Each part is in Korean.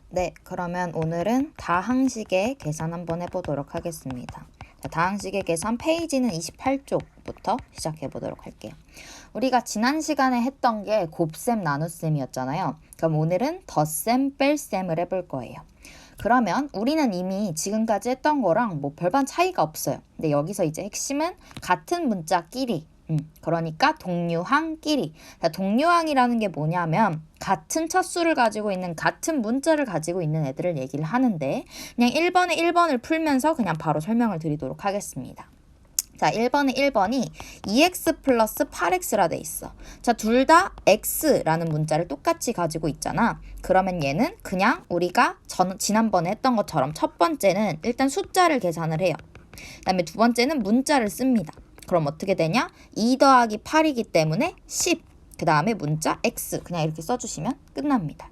네, 그러면 오늘은 다항식의 계산 한번 해보도록 하겠습니다. 자, 다항식의 계산 페이지는 28쪽부터 시작해 보도록 할게요. 우리가 지난 시간에 했던 게 곱셈 나눗셈이었잖아요. 그럼 오늘은 덧셈 뺄셈을 해볼 거예요. 그러면 우리는 이미 지금까지 했던 거랑 뭐 별반 차이가 없어요. 근데 여기서 이제 핵심은 같은 문자끼리 그러니까 동류항끼리. 동류항이라는 게 뭐냐면 같은 차수를 가지고 있는 같은 문자를 가지고 있는 애들을 얘기를 하는데 그냥 1번에 1번을 풀면서 그냥 바로 설명을 드리도록 하겠습니다. 자, 1번에 1번이 2x 플러스 8x라 돼 있어. 자, 둘 다 x라는 문자를 똑같이 가지고 있잖아. 그러면 얘는 그냥 우리가 지난번에 했던 것처럼 첫 번째는 일단 숫자를 계산을 해요. 그 다음에 두 번째는 문자를 씁니다. 그럼 어떻게 되냐? 2 더하기 8이기 때문에 10. 그 다음에 문자 x. 그냥 이렇게 써주시면 끝납니다.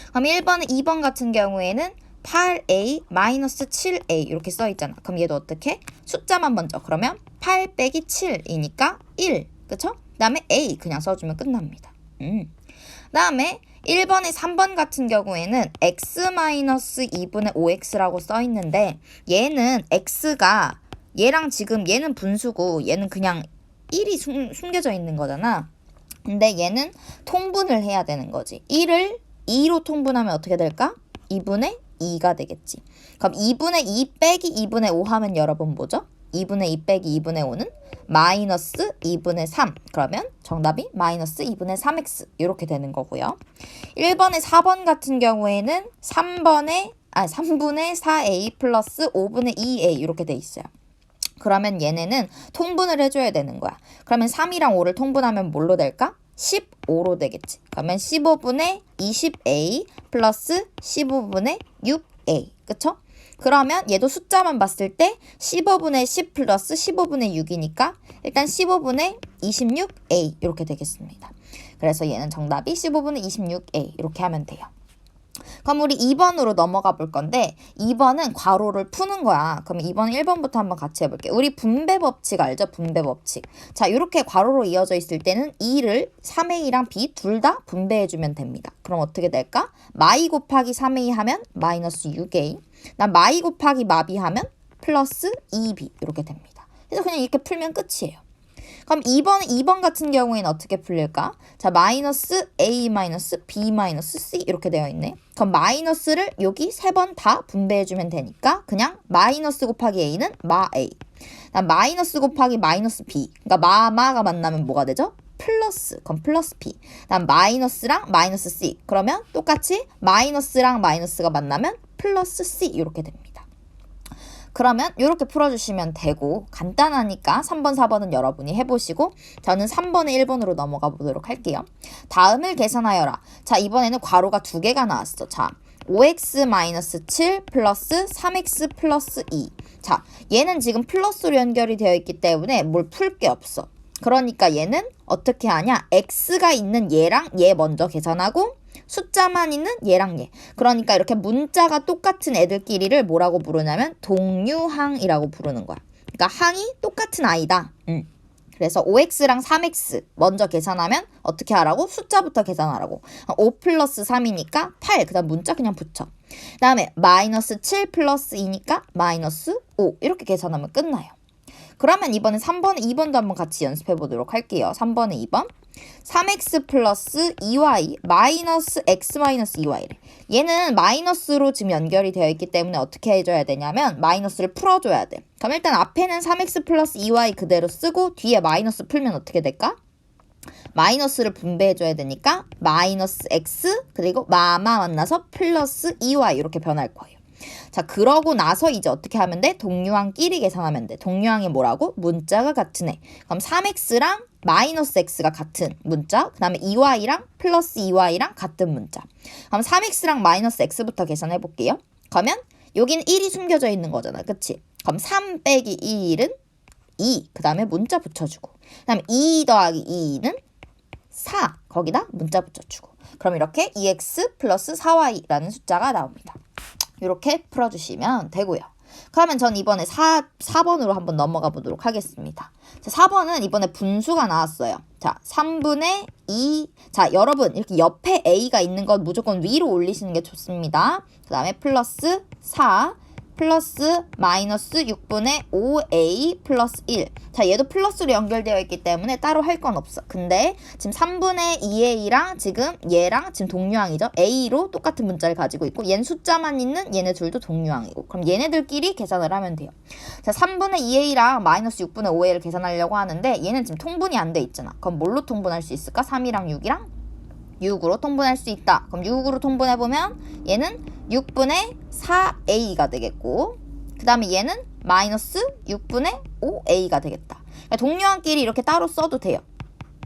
그럼 1번, 2번 같은 경우에는 8a 마이너스 7a 이렇게 써있잖아. 그럼 얘도 어떻게? 숫자만 먼저. 그러면 8 빼기 7이니까 1. 그쵸? 그 다음에 a 그냥 써주면 끝납니다. 그 다음에 1번에 3번 같은 경우에는 x 마이너스 2분의 5x라고 써있는데 얘는 x가 얘랑 지금 얘는 분수고 얘는 그냥 1이 숨겨져 있는 거잖아. 근데 얘는 통분을 해야 되는 거지. 1을 2로 통분하면 어떻게 될까? 2분의 2가 되겠지. 그럼 2분의 2 빼기 2분의 5 하면 여러분 뭐죠? 2분의 2 빼기 2분의 5는 마이너스 2분의 3. 그러면 정답이 마이너스 2분의 3x 이렇게 되는 거고요. 1번에 4번 같은 경우에는 3분의 4a 플러스 5분의 2a 이렇게 돼 있어요. 그러면 얘네는 통분을 해줘야 되는 거야. 그러면 3이랑 5를 통분하면 뭘로 될까? 15로 되겠지. 그러면 15분의 20a 플러스 15분의 6a. 그쵸? 그러면 얘도 숫자만 봤을 때 15분의 10 플러스 15분의 6이니까 일단 15분의 26a 이렇게 되겠습니다. 그래서 얘는 정답이 15분의 26a 이렇게 하면 돼요. 그럼 우리 2번으로 넘어가 볼 건데 2번은 괄호를 푸는 거야. 그럼 2번 1번부터 한번 같이 해볼게요. 우리 분배 법칙 알죠? 분배 법칙. 자, 이렇게 괄호로 이어져 있을 때는 2를 3a랑 b 둘 다 분배해주면 됩니다. 그럼 어떻게 될까? 마이 곱하기 3a 하면 마이너스 6a. 난 마이 곱하기 마비 하면 플러스 2b 이렇게 됩니다. 그래서 그냥 이렇게 풀면 끝이에요. 그럼 2번 같은 경우에는 어떻게 풀릴까? 자, 마이너스 a 마이너스 b 마이너스 c 이렇게 되어 있네. 그럼 마이너스를 여기 세 번 다 분배해주면 되니까 그냥 마이너스 곱하기 a는 마 a. 마이너스 곱하기 마이너스 b. 그러니까 마가 만나면 뭐가 되죠? 플러스. 그럼 플러스 b. 그다음 마이너스랑 마이너스 c. 그러면 똑같이 마이너스랑 마이너스가 만나면 플러스 c 이렇게 됩니다. 그러면 이렇게 풀어주시면 되고 간단하니까 3번, 4번은 여러분이 해보시고 저는 3번에 1번으로 넘어가 보도록 할게요. 다음을 계산하여라. 자, 이번에는 괄호가 두 개가 나왔어. 자, 5x-7 플러스 3x 플러스 2. 자, 얘는 지금 플러스로 연결이 되어 있기 때문에 뭘 풀 게 없어. 그러니까 얘는 어떻게 하냐? x가 있는 얘랑 얘 먼저 계산하고 숫자만 있는 얘랑 얘. 그러니까 이렇게 문자가 똑같은 애들끼리를 뭐라고 부르냐면 동류항이라고 부르는 거야. 그러니까 항이 똑같은 아이다. 그래서 5x랑 3x 먼저 계산하면 어떻게 하라고? 숫자부터 계산하라고. 5 플러스 3이니까 8. 그 다음 문자 그냥 붙여. 그 다음에 마이너스 7 플러스 2니까 마이너스 5. 이렇게 계산하면 끝나요. 그러면 이번에 3번에 2번도 한번 같이 연습해 보도록 할게요. 3번에 2번. 3x 플러스 2y 마이너스 x 마이너스 2y래. 얘는 마이너스로 지금 연결이 되어 있기 때문에 어떻게 해줘야 되냐면 마이너스를 풀어줘야 돼. 그럼 일단 앞에는 3x 플러스 2y 그대로 쓰고 뒤에 마이너스 풀면 어떻게 될까? 마이너스를 분배해줘야 되니까 마이너스 x 그리고 마마 만나서 플러스 2y 이렇게 변할 거예요. 자, 그러고 나서 이제 어떻게 하면 돼? 동류항끼리 계산하면 돼. 동류항이 뭐라고? 문자가 같은 애. 그럼 3x랑 마이너스 x가 같은 문자. 그 다음에 2y랑 플러스 2y랑 같은 문자. 그럼 3x랑 마이너스 x부터 계산해 볼게요. 그러면 여기는 1이 숨겨져 있는 거잖아. 그치? 그럼 3 빼기 1은 2. 그 다음에 문자 붙여주고. 그 다음에 2 더하기 2는 4. 거기다 문자 붙여주고. 그럼 이렇게 2x 플러스 4y라는 숫자가 나옵니다. 이렇게 풀어주시면 되고요. 그러면 전 이번에 4번으로 한번 넘어가 보도록 하겠습니다. 자, 4번은 이번에 분수가 나왔어요. 자, 3분의 2. 자, 여러분 이렇게 옆에 a가 있는 건 무조건 위로 올리시는 게 좋습니다. 그 다음에 플러스 4 플러스 마이너스 6분의 5a 플러스 1. 자, 얘도 플러스로 연결되어 있기 때문에 따로 할 건 없어. 근데 지금 3분의 2a랑 지금 얘랑 지금 동류항이죠. a로 똑같은 문자를 가지고 있고 얘는 숫자만 있는 얘네 둘도 동류항이고 그럼 얘네들끼리 계산을 하면 돼요. 자, 3분의 2a랑 마이너스 6분의 5a를 계산하려고 하는데 얘는 지금 통분이 안 돼 있잖아. 그럼 뭘로 통분할 수 있을까? 3이랑 6이랑 6으로 통분할 수 있다. 그럼 6으로 통분해보면 얘는 6분의 4a가 되겠고 그 다음에 얘는 마이너스 6분의 5a가 되겠다. 그러니까 동류항끼리 이렇게 따로 써도 돼요.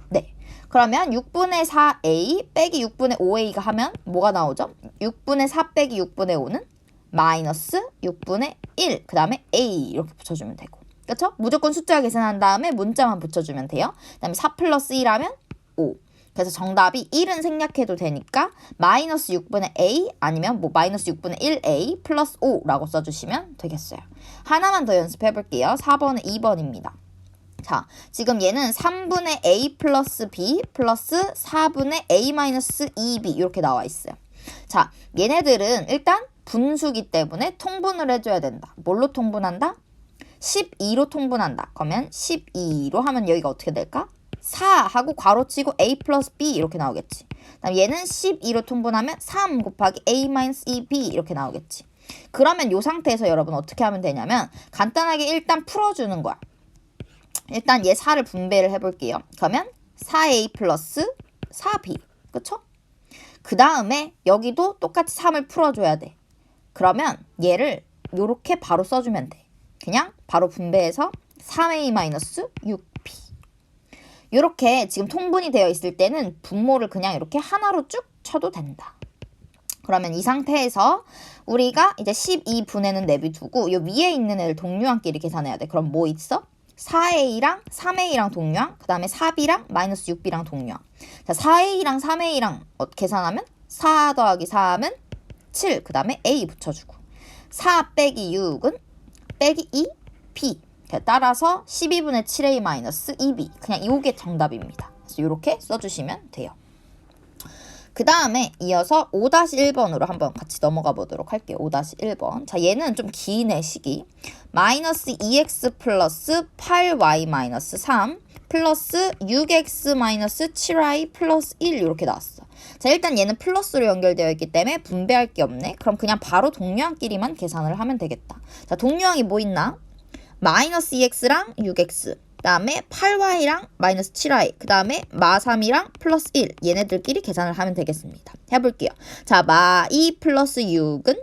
네, 그러면 6분의 4a 빼기 6분의 5a가 하면 뭐가 나오죠? 6분의 4 빼기 6분의 5는 마이너스 6분의 1. 그 다음에 a 이렇게 붙여주면 되고 그렇죠? 무조건 숫자 계산한 다음에 문자만 붙여주면 돼요. 그 다음에 4 플러스 1하면 5. 그래서 정답이 1은 생략해도 되니까 마이너스 6분의 a 아니면 뭐 마이너스 6분의 1a 플러스 5라고 써주시면 되겠어요. 하나만 더 연습해 볼게요. 4번은 2번입니다. 자, 지금 얘는 3분의 a 플러스 b 플러스 4분의 a 마이너스 2b 이렇게 나와 있어요. 자, 얘네들은 일단 분수기 때문에 통분을 해줘야 된다. 뭘로 통분한다? 12로 통분한다. 그러면 12로 하면 여기가 어떻게 될까? 4 하고 괄호치고 a 플러스 b 이렇게 나오겠지. 그다음 얘는 12로 통분하면 3 곱하기 a 마이너스 2b 이렇게 나오겠지. 그러면 이 상태에서 여러분 어떻게 하면 되냐면 간단하게 일단 풀어주는 거야. 일단 얘 4를 분배를 해볼게요. 그러면 4a 플러스 4b 그쵸? 그 다음에 여기도 똑같이 3을 풀어줘야 돼. 그러면 얘를 요렇게 바로 써주면 돼. 그냥 바로 분배해서 3a 마이너스 6b 이렇게 지금 통분이 되어 있을 때는 분모를 그냥 이렇게 하나로 쭉 쳐도 된다. 그러면 이 상태에서 우리가 이제 12분에는 내비두고 이 위에 있는 애들 동류항끼리 계산해야 돼. 그럼 뭐 있어? 4a랑 3a랑 동류항, 그 다음에 4b랑 마이너스 6b랑 동류항. 자, 4a랑 3a랑 계산하면 4 더하기 3은 7, 그 다음에 a 붙여주고 4 빼기 6은 빼기 2b. 따라서 12분의 7a 마이너스 2b. 그냥 이게 정답입니다. 그래서 이렇게 써주시면 돼요. 그 다음에 이어서 5-1번으로 한번 같이 넘어가 보도록 할게요. 5-1번. 자, 얘는 좀 기네, 식이. 마이너스 2x 플러스 8y 마이너스 3 플러스 6x 마이너스 7y 플러스 1 이렇게 나왔어. 자, 일단 얘는 플러스로 연결되어 있기 때문에 분배할 게 없네. 그럼 그냥 바로 동류항끼리만 계산을 하면 되겠다. 자, 동류항이 뭐 있나? 마이너스 2x랑 6x, 그 다음에 8y랑 마이너스 7y, 그 다음에 마3이랑 플러스 1 얘네들끼리 계산을 하면 되겠습니다. 해볼게요. 자, 마2 플러스 6은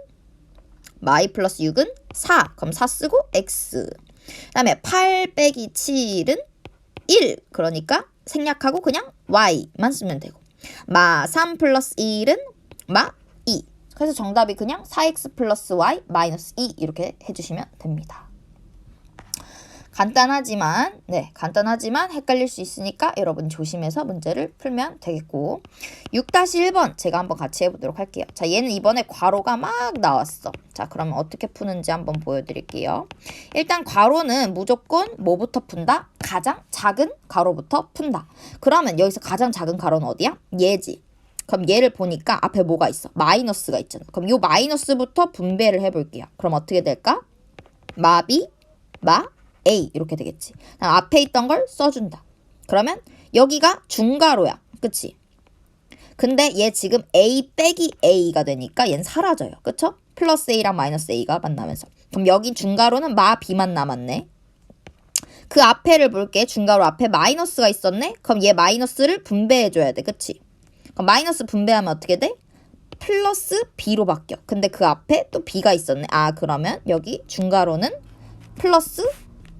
4. 그럼 4 쓰고 x. 그 다음에 8 빼기 7은 1. 그러니까 생략하고 그냥 y만 쓰면 되고. 마3 플러스 1은 마2. 그래서 정답이 그냥 4x 플러스 y 마이너스 2 이렇게 해주시면 됩니다. 간단하지만 헷갈릴 수 있으니까 여러분 조심해서 문제를 풀면 되겠고 6-1번 제가 한번 같이 해보도록 할게요. 자, 얘는 이번에 괄호가 막 나왔어. 자, 그러면 어떻게 푸는지 한번 보여드릴게요. 일단 괄호는 무조건 뭐부터 푼다? 가장 작은 괄호부터 푼다. 그러면 여기서 가장 작은 괄호는 어디야? 얘지. 그럼 얘를 보니까 앞에 뭐가 있어? 마이너스가 있잖아. 그럼 요 마이너스부터 분배를 해볼게요. 그럼 어떻게 될까? 마비, 마, a 이렇게 되겠지. 앞에 있던 걸 써준다. 그러면 여기가 중괄호야. 그치? 근데 얘 지금 a 빼기 a가 되니까 얘는 사라져요. 그쵸? 플러스 a랑 마이너스 a가 만나면서. 그럼 여기 중괄호는 마 b만 남았네. 그 앞에를 볼게. 중괄호 앞에 마이너스가 있었네. 그럼 얘 마이너스를 분배해줘야 돼. 그치? 그럼 마이너스 분배하면 어떻게 돼? 플러스 b로 바뀌어. 근데 그 앞에 또 b가 있었네. 아, 그러면 여기 중괄호는 플러스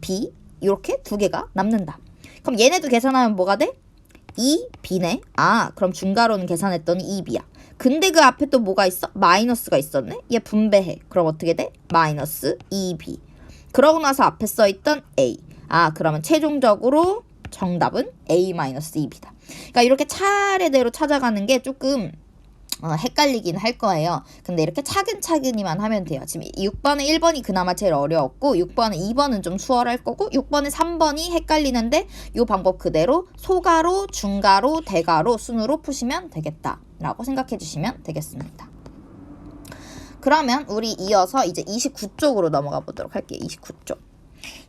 b 이렇게 두 개가 남는다. 그럼 얘네도 계산하면 뭐가 돼? 2b네. 아, 그럼 중괄호는 계산했더니 2b야. 근데 그 앞에 또 뭐가 있어? 마이너스가 있었네. 얘 분배해. 그럼 어떻게 돼? 마이너스 2b. 그러고 나서 앞에 써있던 a. 아, 그러면 최종적으로 정답은 a-2b다. 그러니까 이렇게 차례대로 찾아가는 게 조금 헷갈리긴 할 거예요. 근데 이렇게 차근차근히만 하면 돼요. 지금 6번에 1번이 그나마 제일 어려웠고 6번에 2번은 좀 수월할 거고 6번에 3번이 헷갈리는데 이 방법 그대로 소가로, 중가로, 대가로 순으로 푸시면 되겠다라고 생각해 주시면 되겠습니다. 그러면 우리 이어서 이제 29쪽으로 넘어가 보도록 할게요. 29쪽.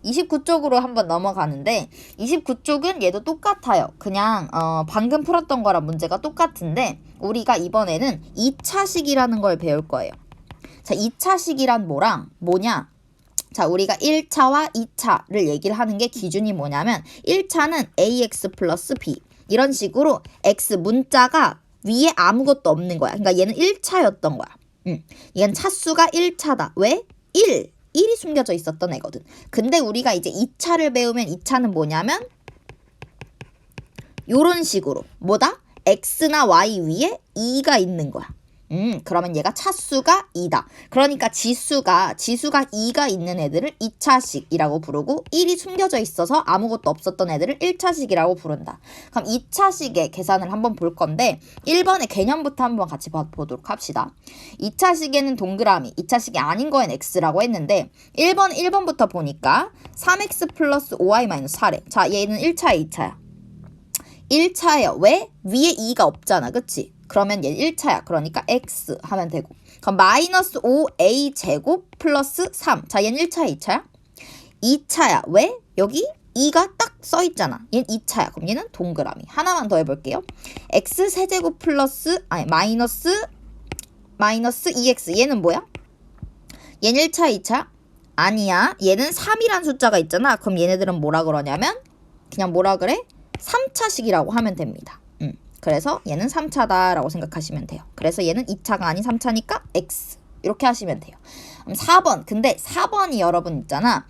29쪽으로 한번 넘어가는데 29쪽은 얘도 똑같아요. 그냥 방금 풀었던 거랑 문제가 똑같은데 우리가 이번에는 2차식이라는 걸 배울 거예요. 자, 2차식이란 뭐냐? 자, 우리가 1차와 2차를 얘기를 하는 게 기준이 뭐냐면 1차는 ax 플러스 b 이런 식으로 x 문자가 위에 아무것도 없는 거야. 그러니까 얘는 1차였던 거야. 얘는 차수가 1차다. 왜? 1이 숨겨져 있었던 애거든. 근데 우리가 이제 2차를 배우면 2차는 뭐냐면 요런 식으로 뭐다? x나 y 위에 2가 있는 거야. 그러면 얘가 차수가 2다. 그러니까 지수가 2가 있는 애들을 2차식이라고 부르고 1이 숨겨져 있어서 아무것도 없었던 애들을 1차식이라고 부른다. 그럼 2차식의 계산을 한번 볼 건데 1번의 개념부터 한번 같이 보도록 합시다. 2차식에는 동그라미, 2차식이 아닌 거엔 x라고 했는데 1번부터 보니까 3x 플러스 5y 마이너스 4래. 자, 얘는 1차야, 2차야? 1차예요. 왜? 위에 2가 없잖아. 그치? 그러면 얘 1차야. 그러니까 x 하면 되고. 그럼 마이너스 5a 제곱 플러스 3. 자, 얘는 1차야, 2차야? 2차야. 왜? 여기 2가 딱 써있잖아. 얘는 2차야. 그럼 얘는 동그라미. 하나만 더 해볼게요. x 세제곱 플러스 마이너스 2x. 얘는 뭐야? 얘는 1차, 2차? 아니야. 얘는 3이란 숫자가 있잖아. 그럼 얘네들은 뭐라 그러냐면 그냥 뭐라 그래? 3차식이라고 하면 됩니다. 그래서 얘는 3차다라고 생각하시면 돼요. 그래서 얘는 2차가 아닌 3차니까 x 이렇게 하시면 돼요. 4번. 근데 4번이 여러분 있잖아.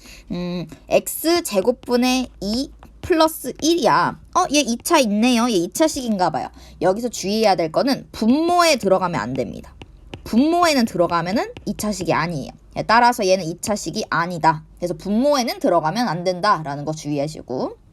x 제곱분의 2 플러스 1이야. 얘 2차 있네요. 얘 2차식인가 봐요. 여기서 주의해야 될 거는 분모에 들어가면 안 됩니다. 분모에는 들어가면은 2차식이 아니에요. 따라서 얘는 2차식이 아니다. 그래서 분모에는 들어가면 안 된다라는 거 주의하시고.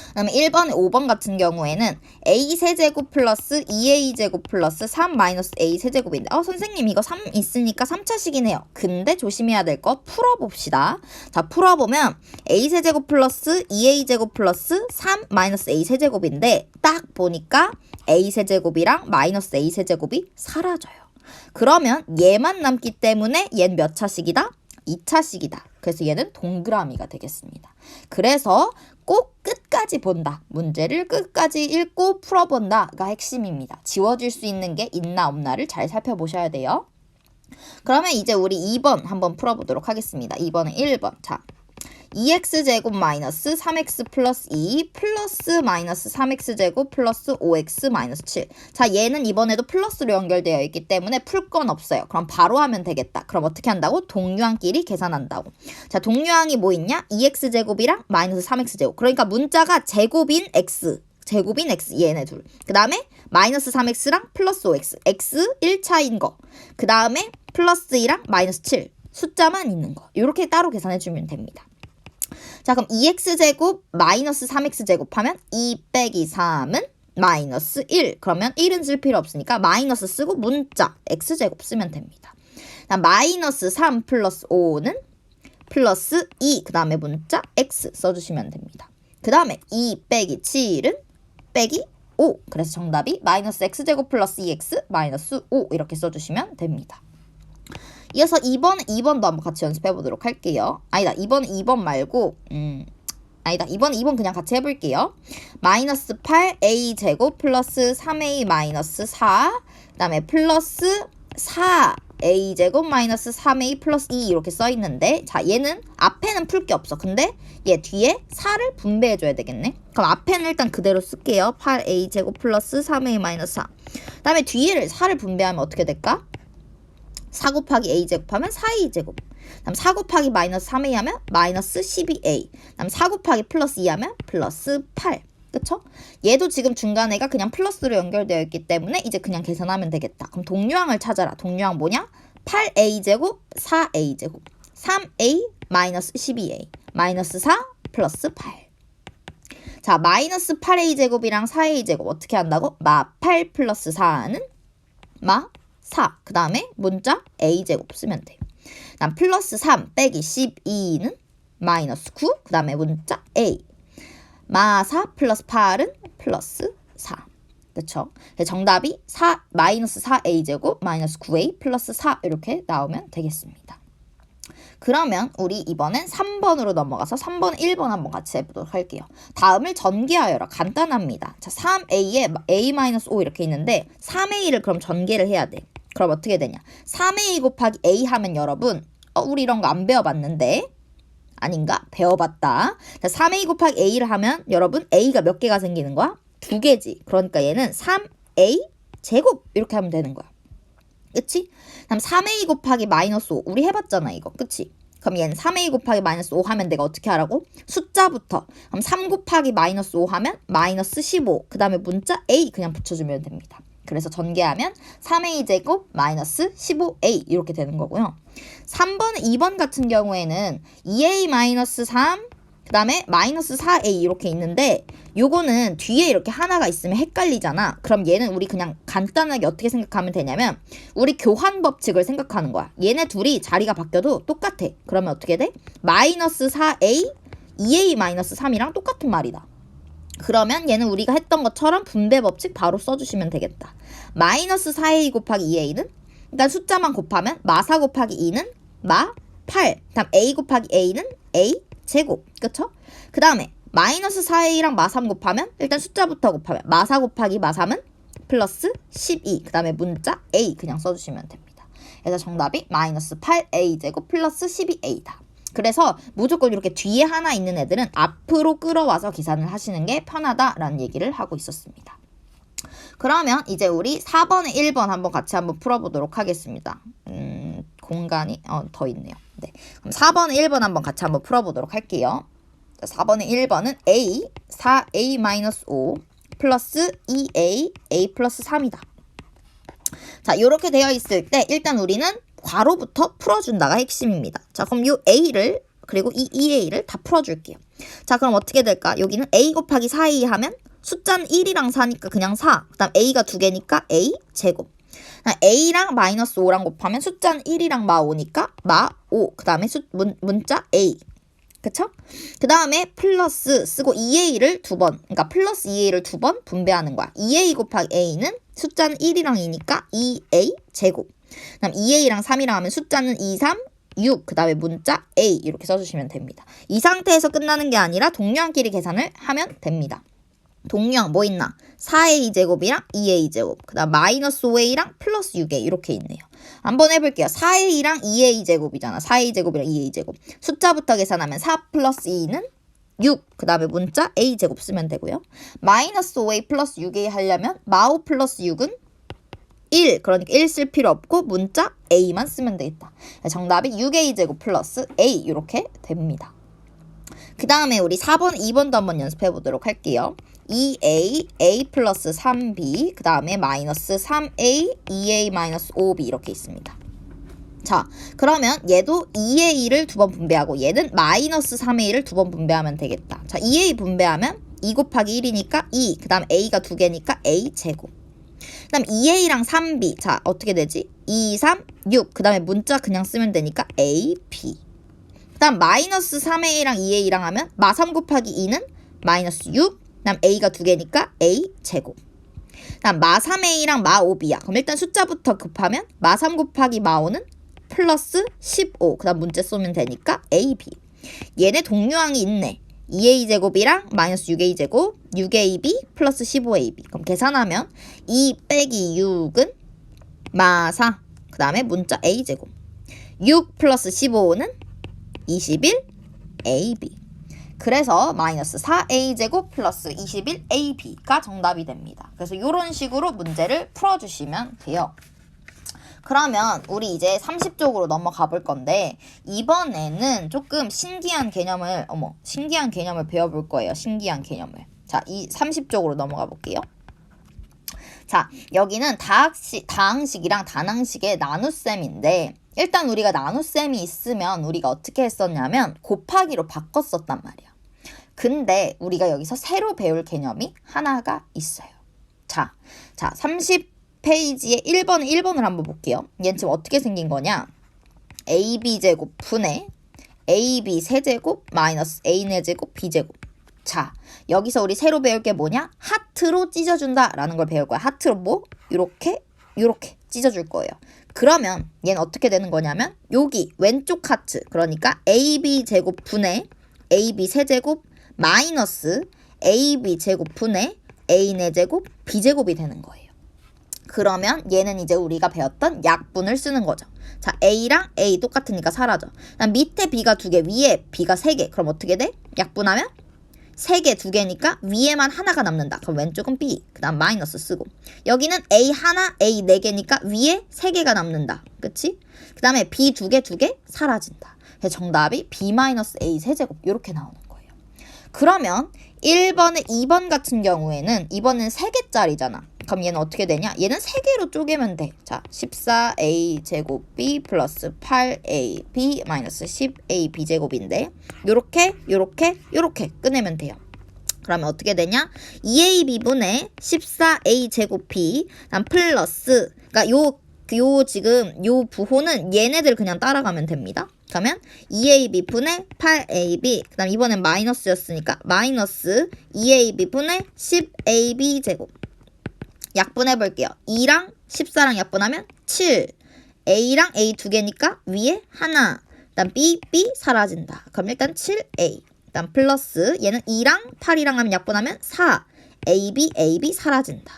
그다음에 1번, 5번 같은 경우에는 a 세제곱 플러스 2a 제곱 플러스 3 마이너스 a 세제곱인데 선생님 이거 3 있으니까 3차식이네요. 근데 조심해야 될 거 풀어봅시다. 자, 풀어보면 a 세제곱 플러스 2a 제곱 플러스 3 마이너스 a 세제곱인데 딱 보니까 a 세제곱이랑 마이너스 a 세제곱이 사라져요. 그러면 얘만 남기 때문에 얘는 몇 차식이다? 2차식이다. 그래서 얘는 동그라미가 되겠습니다. 그래서 꼭 끝까지 본다. 문제를 끝까지 읽고 풀어본다가 핵심입니다. 지워질 수 있는 게 있나 없나를 잘 살펴보셔야 돼요. 그러면 이제 우리 2번 한번 풀어보도록 하겠습니다. 2번은 1번. 자, 2x제곱 마이너스 3x 플러스 2 플러스 마이너스 3x제곱 플러스 5x 마이너스 7. 자, 얘는 이번에도 플러스로 연결되어 있기 때문에 풀 건 없어요. 그럼 바로 하면 되겠다. 그럼 어떻게 한다고? 동류항끼리 계산한다고. 자, 동류항이 뭐 있냐? 2x제곱이랑 마이너스 3x제곱. 그러니까 문자가 제곱인 x 얘네 둘. 그 다음에 마이너스 3x랑 플러스 5x. x 1차인 거. 그 다음에 플러스 2랑 마이너스 7. 숫자만 있는 거. 이렇게 따로 계산해주면 됩니다. 자, 그럼 2x제곱 마이너스 3x제곱 하면 2 빼기 3은 마이너스 1. 그러면 1은 쓸 필요 없으니까 마이너스 쓰고 문자 x제곱 쓰면 됩니다. 마이너스 3 플러스 5는 플러스 2. 그 다음에 문자 x 써주시면 됩니다. 그 다음에 2 빼기 7은 빼기 5. 그래서 정답이 마이너스 x제곱 플러스 2x 마이너스 5 이렇게 써주시면 됩니다. 이어서 2번도 한번 같이 연습해 보도록 할게요. 아니다, 2번 말고 아니다, 2번 그냥 같이 해볼게요. 마이너스 8a 제곱 플러스 3a 마이너스 4. 그 다음에 플러스 4a제곱 마이너스 3a 플러스 2 이렇게 써있는데, 자, 얘는 앞에는 풀 게 없어. 근데 얘 뒤에 4를 분배해줘야 되겠네. 그럼 앞에는 일단 그대로 쓸게요. 8a제곱 플러스 3a 마이너스 4. 그 다음에 뒤에를 4를 분배하면 어떻게 될까? 4 곱하기 a제곱 하면 4a제곱. 그다음 4 곱하기 마이너스 3a 하면 마이너스 12a. 그다음 4 곱하기 플러스 2 하면 플러스 8. 그쵸? 얘도 지금 중간에가 그냥 플러스로 연결되어 있기 때문에 이제 그냥 계산하면 되겠다. 그럼 동류항을 찾아라. 동류항 뭐냐? 8a제곱 4a제곱 3a 마이너스 12a 마이너스 4 플러스 8. 자, 마이너스 8a제곱이랑 4a제곱 어떻게 한다고? 마8 플러스 4는 마 4. 그 다음에 문자 a제곱 쓰면 돼. 그다음 플러스 3 빼기 12는 마이너스 9. 그 다음에 문자 a. 마 4 플러스 8은 플러스 4. 그쵸? 정답이 마이너스 4a제곱 마이너스 9a 플러스 4 이렇게 나오면 되겠습니다. 그러면 우리 이번엔 3번으로 넘어가서 3번, 1번 한번 같이 해보도록 할게요. 다음을 전개하여라. 간단합니다. 자, 3a에 a-5 이렇게 있는데 3a를 그럼 전개를 해야 돼. 그럼 어떻게 되냐? 3a 곱하기 a 하면 여러분 우리 이런 거 안 배워봤는데 아닌가? 배워봤다. 자, 3a 곱하기 a를 하면 여러분 a가 몇 개가 생기는 거야? 2개지. 그러니까 얘는 3a 제곱 이렇게 하면 되는 거야. 그치? 그럼 3a 곱하기 마이너스 5 우리 해봤잖아 이거. 그치? 그럼 얘는 3a 곱하기 마이너스 5 하면 내가 어떻게 하라고? 숫자부터. 그럼 3 곱하기 마이너스 5 하면 마이너스 15. 그 다음에 문자 a 그냥 붙여주면 됩니다. 그래서 전개하면 3a 제곱 마이너스 15a 이렇게 되는 거고요. 3번, 2번 같은 경우에는 2a 마이너스 3 그 다음에 마이너스 4a 이렇게 있는데 요거는 뒤에 이렇게 하나가 있으면 헷갈리잖아. 그럼 얘는 우리 그냥 간단하게 어떻게 생각하면 되냐면 우리 교환 법칙을 생각하는 거야. 얘네 둘이 자리가 바뀌어도 똑같아. 그러면 어떻게 돼? 마이너스 4a, 2a 마이너스 3이랑 똑같은 말이다. 그러면 얘는 우리가 했던 것처럼 분배 법칙 바로 써주시면 되겠다. 마이너스 4a 곱하기 2a는 일단 숫자만 곱하면 마4 곱하기 2는 마8. 다음 a 곱하기 a는 a 제곱. 그쵸? 그 다음에 마이너스 4a랑 마3 곱하면 일단 숫자부터 곱하면 마4 곱하기 마3은 플러스 12. 그 다음에 문자 a 그냥 써주시면 됩니다. 그래서 정답이 마이너스 8a 제곱 플러스 12a다. 그래서 무조건 이렇게 뒤에 하나 있는 애들은 앞으로 끌어와서 계산을 하시는 게 편하다라는 얘기를 하고 있었습니다. 그러면 이제 우리 4번에 1번 한번 같이 한번 풀어보도록 하겠습니다. 공간이 더 있네요. 네. 그럼 4번에 1번 한번 같이 한번 풀어보도록 할게요. 4번에 1번은 a 4a-5 플러스 2a a 플러스 3이다. 자, 이렇게 되어 있을 때 일단 우리는 괄호부터 풀어준다가 핵심입니다. 자, 그럼 요 a를 그리고 이 2a를 다 풀어줄게요. 자, 그럼 어떻게 될까? 여기는 a 곱하기 4a 하면 숫자는 1이랑 4니까 그냥 4. 그 다음 a가 2개니까 a 제곱. a랑 마이너스 5랑 곱하면 숫자는 1이랑 마 5니까 마 5. 그 다음에 문자 a. 그쵸? 그 다음에 플러스 쓰고 2a를 두 번. 그러니까 플러스 2a를 두 번 분배하는 거야. 2a 곱하기 a는 숫자는 1이랑 2니까 2a 제곱. 그 다음 2a랑 3이랑 하면 숫자는 2, 3, 6. 그 다음에 문자 a 이렇게 써주시면 됩니다. 이 상태에서 끝나는 게 아니라 동류항끼리 계산을 하면 됩니다. 동류항 뭐 있나? 4a 제곱이랑 2a 제곱. 그 다음 마이너스 5a랑 플러스 6a 이렇게 있네요. 한번 해볼게요. 4a랑 2a 제곱이잖아. 4a 제곱이랑 2a 제곱. 숫자부터 계산하면 4 플러스 2는 6. 그 다음에 문자 a 제곱 쓰면 되고요. 마이너스 5a 플러스 6a 하려면 마5 플러스 6은 1. 그러니까 1 쓸 필요 없고 문자 a만 쓰면 되겠다. 정답이 6a 제곱 플러스 a 이렇게 됩니다. 그 다음에 우리 4번, 2번도 한번 연습해 보도록 할게요. 2a, a 플러스 3b, 그 다음에 마이너스 3a, 2a 마이너스 5b 이렇게 있습니다. 자, 그러면 얘도 2a를 두 번 분배하고 얘는 마이너스 3a를 두 번 분배하면 되겠다. 자, 2a 분배하면 2 곱하기 1이니까 2, 그 다음 a가 2개니까 a 제곱. 그 다음 2a랑 3b, 자, 어떻게 되지? 2, 3, 6, 그 다음에 문자 그냥 쓰면 되니까 a, b. 그 다음 마이너스 3a랑 2a랑 하면 마3 곱하기 2는 마이너스 6, 그 다음 a가 2개니까 a 제곱. 그 다음 마3a랑 마5b야. 그럼 일단 숫자부터 곱하면 마3 곱하기 마5는 플러스 15. 그 다음 문자 쏘면 되니까 ab. 얘네 동류항이 있네. 2a 제곱이랑 마이너스 6a 제곱, 6ab 플러스 15ab. 그럼 계산하면 2 빼기 6은 마4. 그 다음에 문자 a 제곱. 6 플러스 15는 21ab. 그래서 마이너스 4a 제곱 플러스 21ab가 정답이 됩니다. 그래서 이런 식으로 문제를 풀어주시면 돼요. 그러면 우리 이제 30쪽으로 넘어가 볼 건데 이번에는 조금 신기한 개념을 배워볼 거예요. 신기한 개념을. 자, 이 30쪽으로 넘어가 볼게요. 자, 여기는 다항식이랑 단항식의 나눗셈인데 일단 우리가 나눗셈이 있으면 우리가 어떻게 했었냐면 곱하기로 바꿨었단 말이야. 근데 우리가 여기서 새로 배울 개념이 하나가 있어요. 자, 30 페이지에 1번을 한번 볼게요. 얘는 지금 어떻게 생긴 거냐? ab제곱 분의 ab 세제곱 마이너스 a네 제곱 b제곱. 자, 여기서 우리 새로 배울 게 뭐냐? 하트로 찢어준다 라는 걸 배울 거야. 하트로 뭐? 요렇게 찢어줄 거예요. 그러면 얘는 어떻게 되는 거냐면 여기 왼쪽 하트, 그러니까 ab제곱 분의 ab 세제곱 마이너스 ab제곱 분의 a네 제곱 b제곱이 되는 거예요. 그러면 얘는 이제 우리가 배웠던 약분을 쓰는 거죠. 자, A랑 A 똑같으니까 사라져. 그다음 밑에 B가 2개, 위에 B가 3개. 그럼 어떻게 돼? 약분하면 3개, 2개니까 위에만 하나가 남는다. 그럼 왼쪽은 B, 그 다음 마이너스 쓰고. 여기는 A 하나, A 4개니까 위에 3개가 남는다. 그치? 그 다음에 B 2개 사라진다. 그래서 정답이 B-A 세제곱 이렇게 나오는 거예요. 그러면 1번에 2번 같은 경우에는 이번엔 3개짜리잖아. 그럼 얘는 어떻게 되냐? 얘는 3개로 쪼개면 돼. 자, 14a 제곱 b 플러스 8ab 마이너스 10ab 제곱인데 요렇게 꺼내면 돼요. 그러면 어떻게 되냐? 2ab분의 14a 제곱 b 다음 플러스, 그러니까 지금 요 부호는 얘네들 그냥 따라가면 됩니다. 그러면 2ab분의 8ab, 그 다음 이번엔 마이너스였으니까 마이너스 2ab분의 10ab 제곱. 약분해볼게요. 2랑 14랑 약분하면 7. A랑 A 2개니까 위에 하나. 일단 B 사라진다. 그럼 일단 7A. 일단 플러스 얘는 2랑 8이랑 하면 약분하면 4. AB 사라진다.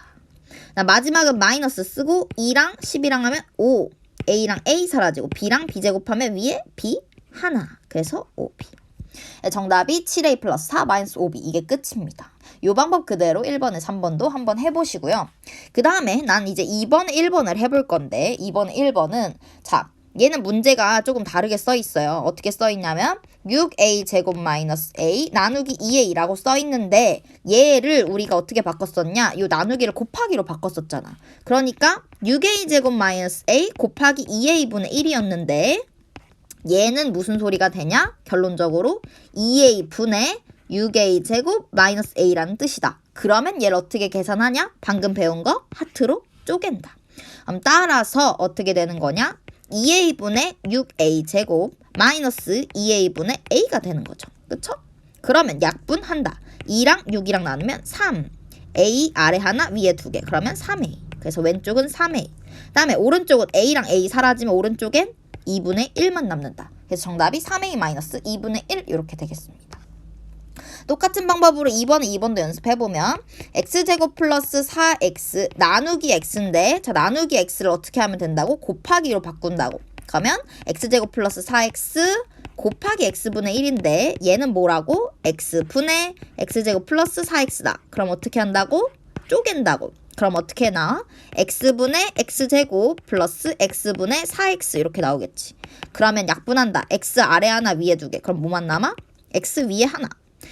마지막은 마이너스 쓰고 2랑 10이랑 하면 5. A랑 A 사라지고 B랑 B 제곱하면 위에 B 하나. 그래서 5B. 정답이 7A 플러스 4 마이너스 5B. 이게 끝입니다. 이 방법 그대로 1번에 3번도 한번 해보시고요. 그 다음에 난 이제 2번에 1번을 해볼 건데 2번에 1번은 자, 얘는 문제가 조금 다르게 써 있어요. 어떻게 써 있냐면 6A 제곱 마이너스 A 나누기 2A라고 써 있는데 얘를 우리가 어떻게 바꿨었냐? 이 나누기를 곱하기로 바꿨었잖아. 그러니까 6A 제곱 마이너스 A 곱하기 2A분의 1이었는데 얘는 무슨 소리가 되냐? 결론적으로 2A분의 6A 제곱 마이너스 A라는 뜻이다. 그러면 얘를 어떻게 계산하냐? 방금 배운 거 하트로 쪼갠다. 그럼 따라서 어떻게 되는 거냐? 2A분의 6A 제곱 마이너스 2A분의 A가 되는 거죠. 그쵸? 그러면 약분한다. 2랑 6이랑 나누면 3. A 아래 하나 위에 2개. 그러면 3A. 그래서 왼쪽은 3A. 그 다음에 오른쪽은 A랑 A 사라지면 오른쪽엔 2분의 1만 남는다. 그래서 정답이 3A 마이너스 2분의 1 이렇게 되겠습니다. 똑같은 방법으로 2번도 연습해보면 x제곱 플러스 4x 나누기 x인데 자 나누기 x를 어떻게 하면 된다고? 곱하기로 바꾼다고. 그러면 x제곱 플러스 4x 곱하기 x분의 1인데 얘는 뭐라고? x분의 x제곱 플러스 4x다. 그럼 어떻게 한다고? 쪼갠다고. 그럼 어떻게 나와? x분의 x제곱 플러스 x분의 4x 이렇게 나오겠지. 그러면 약분한다. x 아래 하나 위에 2개. 그럼 뭐만 남아? x 위에 하나.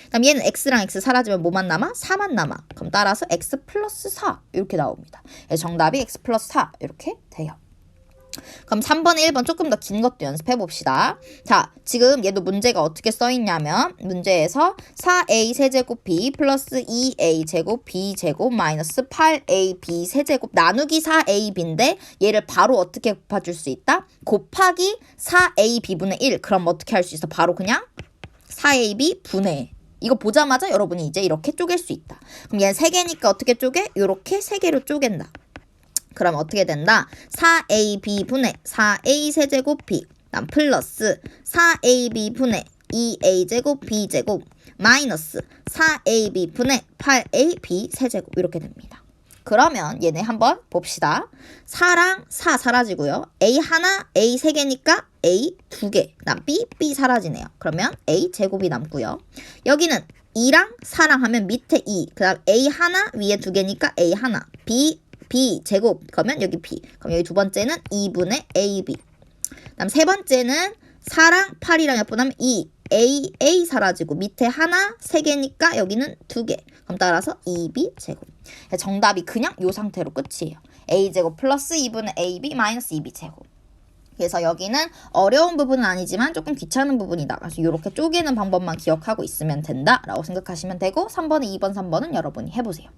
그럼 얘는 x랑 x 사라지면 뭐만 남아? 4만 남아. 그럼 따라서 x 플러스 4 이렇게 나옵니다. 정답이 x 플러스 4 이렇게 돼요. 그럼 3번, 1번 조금 더 긴 것도 연습해 봅시다. 자, 지금 얘도 문제가 어떻게 써 있냐면 문제에서 4a 세제곱 b 플러스 2a 제곱 b 제곱 마이너스 8ab 세제곱 나누기 4ab인데 얘를 바로 어떻게 곱해줄 수 있다? 곱하기 4ab분의 1. 그럼 어떻게 할 수 있어? 바로 그냥 4ab 분의 이거 보자마자 여러분이 이제 이렇게 쪼갤 수 있다. 그럼 얘는 3개니까 어떻게 쪼개? 이렇게 3개로 쪼갠다. 그럼 어떻게 된다? 4ab 분의 4a 세제곱 b 플러스 4ab 분의 2a 제곱 b 제곱 마이너스 4ab 분의 8ab 세제곱 이렇게 됩니다. 그러면 얘네 한번 봅시다. 4랑 4 사라지고요. A 하나, A 3개니까 A 2개. 그다음 B 사라지네요. 그러면 A 제곱이 남고요. 여기는 2랑 4랑 하면 밑에 2. 그다음 A 하나, 위에 2개니까 A 하나. B 제곱. 그러면 여기 B. 그럼 여기 두 번째는 2분의 AB. 그다음 세 번째는 4랑 8이랑 약분하면 2. A 사라지고 밑에 하나, 3개니까 여기는 2개. 그럼 따라서 2B 제곱. 정답이 그냥 이 상태로 끝이에요. A 제곱 플러스 2분의 AB 마이너스 2B 제곱. 그래서 여기는 어려운 부분은 아니지만 조금 귀찮은 부분이다. 그래서 이렇게 쪼개는 방법만 기억하고 있으면 된다라고 생각하시면 되고 3번에 2번, 3번은 여러분이 해보세요.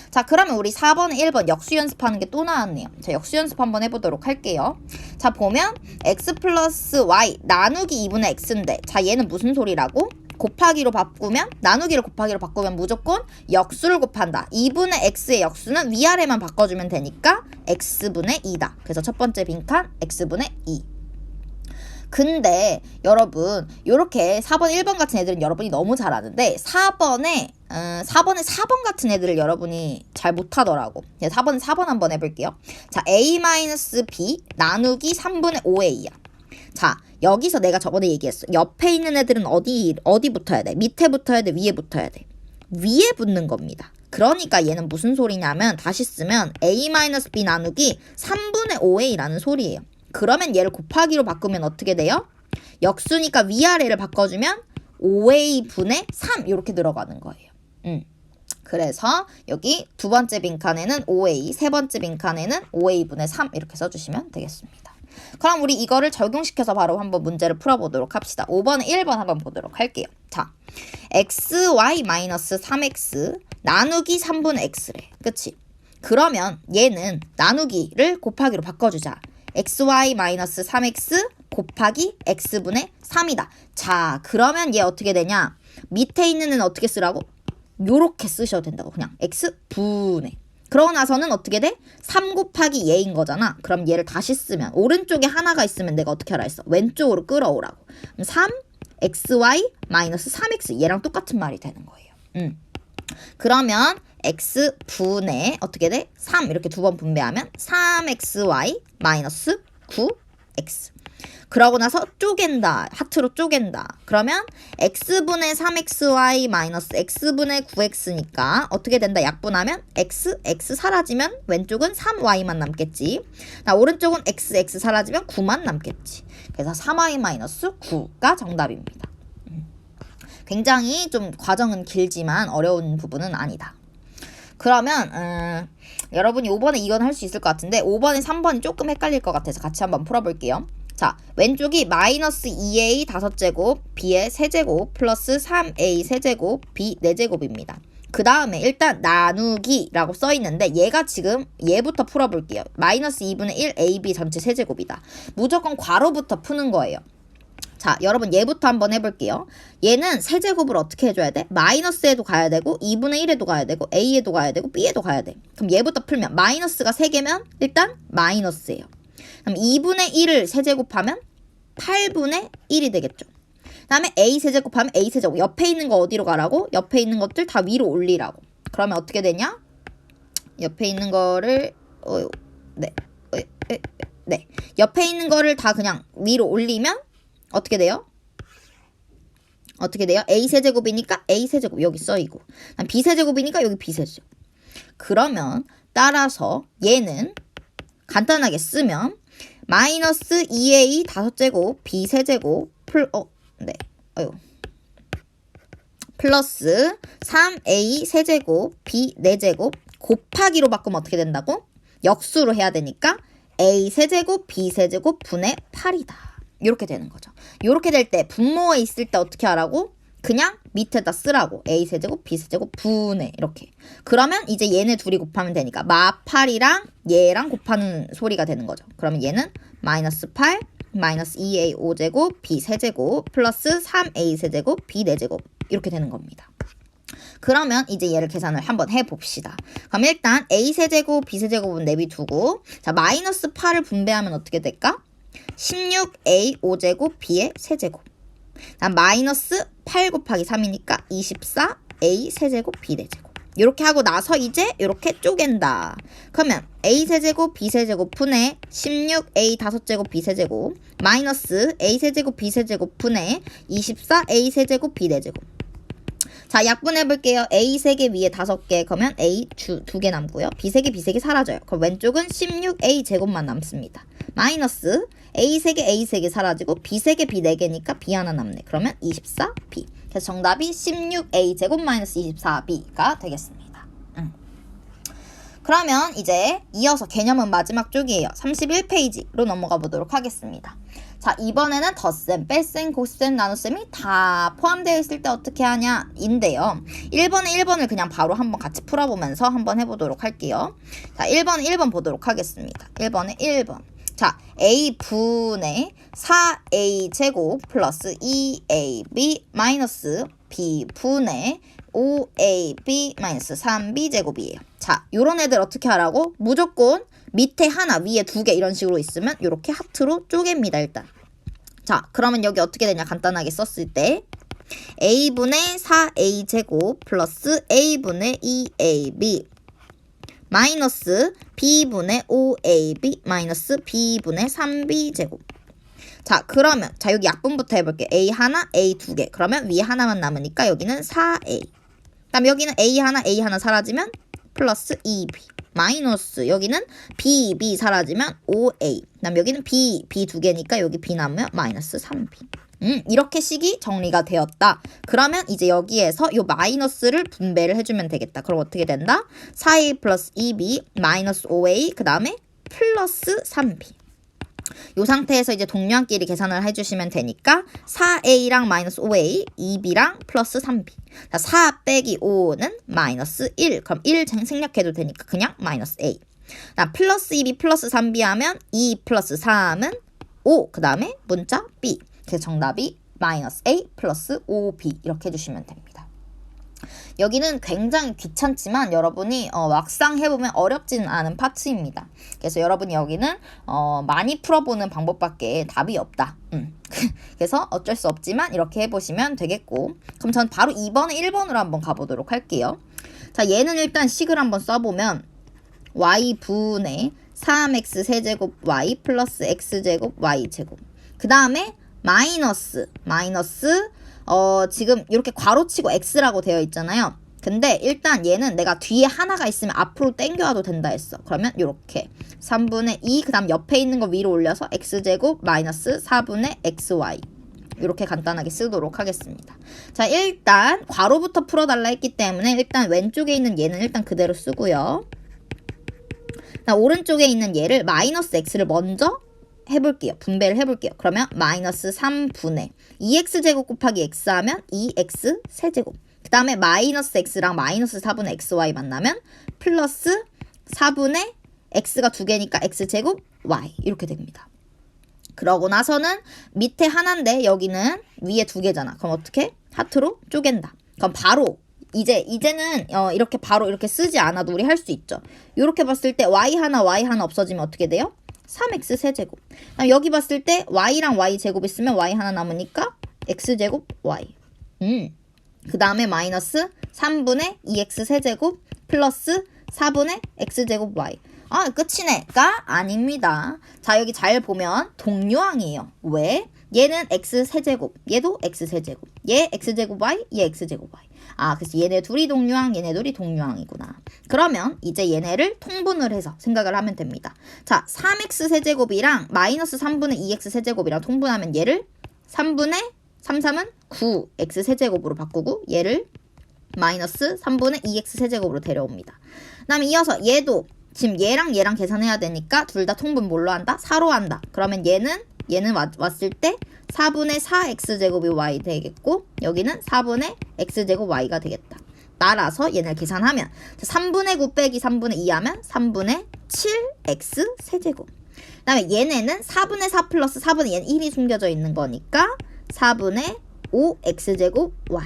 자, 그러면 우리 4번에 1번 역수 연습하는 게 또 나왔네요. 자, 역수 연습 한번 해보도록 할게요. 자, 보면 x 플러스 y 나누기 2분의 x인데 자, 얘는 무슨 소리라고? 곱하기로 바꾸면 나누기를 곱하기로 바꾸면 무조건 역수를 곱한다. 2분의 x의 역수는 위아래만 바꿔주면 되니까 x분의 2다. 그래서 첫 번째 빈칸 x분의 2. 근데 여러분 요렇게 4번 1번 같은 애들은 여러분이 너무 잘하는데 4번에 4번 같은 애들을 여러분이 잘 못하더라고. 4번에 4번 한번 해볼게요. 자, a-b 나누기 3분의 5a야. 자, 여기서 내가 저번에 얘기했어. 옆에 있는 애들은 어디 붙어야 돼? 밑에 붙어야 돼? 위에 붙어야 돼? 위에 붙는 겁니다. 그러니까 얘는 무슨 소리냐면 다시 쓰면 a-b 나누기 3분의 5a라는 소리예요. 그러면 얘를 곱하기로 바꾸면 어떻게 돼요? 역수니까 위아래를 바꿔주면 5a분의 3 이렇게 들어가는 거예요. 그래서 여기 두 번째 빈칸에는 5a, 세 번째 빈칸에는 5a분의 3 이렇게 써주시면 되겠습니다. 그럼 우리 이거를 적용시켜서 바로 한번 문제를 풀어보도록 합시다. 5번에 1번 한번 보도록 할게요. 자, xy-3x 나누기 3분의 x래. 그치? 그러면 얘는 나누기를 곱하기로 바꿔주자. xy-3x 곱하기 x분의 3이다. 자, 그러면 얘 어떻게 되냐? 밑에 있는 애는 어떻게 쓰라고? 요렇게 쓰셔도 된다고. 그냥 x분의. 그러고 나서는 어떻게 돼? 3 곱하기 얘인 거잖아. 그럼 얘를 다시 쓰면 오른쪽에 하나가 있으면 내가 어떻게 하라 했어? 왼쪽으로 끌어오라고. 그럼 3xy-3x 얘랑 똑같은 말이 되는 거예요. 그러면 x분의 어떻게 돼? 3 이렇게 두 번 분배하면 3xy-9x. 그러고 나서 쪼갠다. 하트로 쪼갠다. 그러면 x분의 3xy-x분의 9x니까 어떻게 된다? 약분하면 x 사라지면 왼쪽은 3y만 남겠지. 나 오른쪽은 x 사라지면 9만 남겠지. 그래서 3y-9가 정답입니다. 굉장히 좀 과정은 길지만 어려운 부분은 아니다. 그러면 여러분이 5번에 이건 할 수 있을 것 같은데 5번에 3번이 조금 헷갈릴 것 같아서 같이 한번 풀어볼게요. 자, 왼쪽이 마이너스 2a 5제곱 b의 세제곱 플러스 3a 세제곱 b 4제곱입니다. 그 다음에 일단 나누기라고 써있는데 얘가 지금 얘부터 풀어볼게요. 마이너스 2분의 1 ab 전체 세제곱이다. 무조건 괄호부터 푸는 거예요. 자, 여러분 얘부터 한번 해볼게요. 얘는 세제곱을 어떻게 해줘야 돼? 마이너스에도 가야 되고 2분의 1에도 가야 되고 a에도 가야 되고 b에도 가야 돼. 그럼 얘부터 풀면 마이너스가 3개면 일단 마이너스예요. 그럼 2분의 1을 세제곱하면 8분의 1이 되겠죠. 그 다음에 a 세제곱하면 a 세제곱. 옆에 있는 거 어디로 가라고? 옆에 있는 것들 다 위로 올리라고. 그러면 어떻게 되냐? 옆에 있는 거를 네. 옆에 있는 거를 다 그냥 위로 올리면 어떻게 돼요? a 세제곱이니까 a 세제곱 여기 써이고 b 세제곱이니까 여기 b 세제곱. 그러면 따라서 얘는 간단하게 쓰면 마이너스 2a 5제곱 b 세제곱 플러스 3a 세제곱 b 4제곱 곱하기로 바꾸면 어떻게 된다고? 역수로 해야 되니까 a 세제곱 b 세제곱 분의 8이다. 이렇게 되는 거죠. 이렇게 될 때 분모에 있을 때 어떻게 하라고? 그냥 밑에다 쓰라고. a 세제곱 b 세제곱 분의 이렇게. 그러면 이제 얘네 둘이 곱하면 되니까 마8이랑 얘랑 곱하는 소리가 되는 거죠. 그러면 얘는 마이너스 8 마이너스 2a 5제곱 b 세제곱 플러스 3a 세제곱 b 4제곱 이렇게 되는 겁니다. 그러면 이제 얘를 계산을 한번 해봅시다. 그럼 일단 a 세제곱 b 세제곱은 내비두고 자 마이너스 8을 분배하면 어떻게 될까? 16a 5제곱 b의 세제곱. 난 마이너스 8 곱하기 3이니까 24a 세제곱 b 4제곱. 이렇게 하고 나서 이제 이렇게 쪼갠다. 그러면 a 세제곱 b 세제곱 분의 16a 5제곱 b 세제곱 마이너스 a 세제곱 b 세제곱 분의 24a 세제곱 b 4제곱. 자, 약분해볼게요. a 3개 위에 5개 그러면 a 2개 남고요. b 3개 b 3개 사라져요. 그럼 왼쪽은 16a 제곱만 남습니다. 마이너스 a 3개 a 3개 사라지고 b 3개 b 4개니까 b 하나 남네. 그러면 24b. 그래서 정답이 16a 제곱 마이너스 24b가 되겠습니다. 그러면 이제 이어서 개념은 마지막 쪽이에요. 31페이지로 넘어가 보도록 하겠습니다. 자, 이번에는 덧셈, 뺄셈, 곱셈, 나눗셈이 다 포함되어 있을 때 어떻게 하냐 인데요. 1번에 1번을 그냥 바로 한번 같이 풀어보면서 한번 해보도록 할게요. 자, 1번에 1번 보도록 하겠습니다. 1번에 1번. 자, a분의 4a제곱 플러스 2ab 마이너스 b분의 5ab 마이너스 3b제곱이에요. 자, 요런 애들 어떻게 하라고? 무조건 밑에 하나, 위에 두 개 이런 식으로 있으면 이렇게 하트로 쪼갭니다, 일단. 자, 그러면 여기 어떻게 되냐? 간단하게 썼을 때 a분의 4a제곱 플러스 a분의 2ab 마이너스 b분의 5ab 마이너스 b분의 3b제곱. 자, 그러면 자 여기 약분부터 해볼게요. a 하나, a 두 개. 그러면 위에 하나만 남으니까 여기는 4a. 그다음 여기는 a 하나 사라지면 플러스 2b. 마이너스 여기는 b 사라지면 5a. 그다음 여기는 b 두 개니까 여기 b 남으면 마이너스 3b. 이렇게 식이 정리가 되었다. 그러면 이제 여기에서 요 마이너스를 분배를 해주면 되겠다. 그럼 어떻게 된다? 4a 플러스 2b 마이너스 5a 그 다음에 플러스 3b. 요 상태에서 이제 동류항끼리 계산을 해주시면 되니까 4a랑 마이너스 5a, 2b랑 플러스 3b. 자, 4 빼기 5는 마이너스 1. 그럼 1 생략해도 되니까 그냥 마이너스 a. 자, 플러스 2b 플러스 3b 하면 2 플러스 3은 5. 그 다음에 문자 b. 그래서 정답이 마이너스 a 플러스 5b 이렇게 해주시면 됩니다. 여기는 굉장히 귀찮지만 여러분이 막상 해보면 어렵지는 않은 파트입니다. 그래서 여러분이 여기는 많이 풀어보는 방법밖에 답이 없다. 그래서 어쩔 수 없지만 이렇게 해보시면 되겠고, 그럼 전 바로 2번에 1번으로 한번 가보도록 할게요. 자, 얘는 일단 식을 한번 써보면 y분의 3x 세제곱 y 플러스 x제곱 y제곱. 그 다음에 마이너스 지금 이렇게 괄호치고 x라고 되어 있잖아요. 근데 일단 얘는 내가 뒤에 하나가 있으면 앞으로 당겨와도 된다 했어. 그러면 이렇게 3분의 2 그 다음 옆에 있는 거 위로 올려서 x제곱 마이너스 4분의 xy 이렇게 간단하게 쓰도록 하겠습니다. 자, 일단 괄호부터 풀어달라 했기 때문에 일단 왼쪽에 있는 얘는 일단 그대로 쓰고요. 자, 오른쪽에 있는 얘를 마이너스 x를 먼저 해볼게요. 분배를 해볼게요. 그러면 마이너스 3분의 2x제곱 곱하기 x 하면 2x 세제곱. 그 다음에 마이너스 x랑 마이너스 4분의 xy 만나면 플러스 4분의 x가 두 개니까 x제곱 y 이렇게 됩니다. 그러고 나서는 밑에 하나인데 여기는 위에 두 개잖아. 그럼 어떻게? 하트로 쪼갠다. 그럼 바로 이제는 이렇게 바로 이렇게 쓰지 않아도 우리 할 수 있죠. 이렇게 봤을 때 y 하나 없어지면 어떻게 돼요? 3x 세제곱. 여기 봤을 때 y랑 y 제곱 있으면 y 하나 남으니까 x제곱 y. 그 다음에 마이너스 3분의 2x 세제곱 플러스 4분의 x제곱 y. 아, 끝이네가 아닙니다. 자, 여기 잘 보면 동류항이에요. 왜? 얘는 x 세제곱, 얘도 x 세제곱, 얘 x제곱 y, 얘 x제곱 y. 아, 그래서 얘네 둘이 동류항, 얘네 둘이 동류항이구나. 그러면 이제 얘네를 통분을 해서 생각을 하면 됩니다. 자, 3x 세제곱이랑 마이너스 3분의 2x 세제곱이랑 통분하면 얘를 3분의 3은 9x 세제곱으로 바꾸고 얘를 마이너스 3분의 2x 세제곱으로 데려옵니다. 그 다음에 이어서 얘도 지금 얘랑 계산해야 되니까 둘 다 통분 뭘로 한다? 4로 한다. 그러면 얘는 왔을 때 4분의 4x제곱이 y 되겠고 여기는 4분의 x제곱 y가 되겠다. 따라서 얘를 계산하면 3분의 9 빼기 3분의 2 하면 3분의 7x 세제곱. 그 다음에 얘네는 4분의 4 플러스 4분의 얘는 1이 숨겨져 있는 거니까 4분의 5x제곱 y.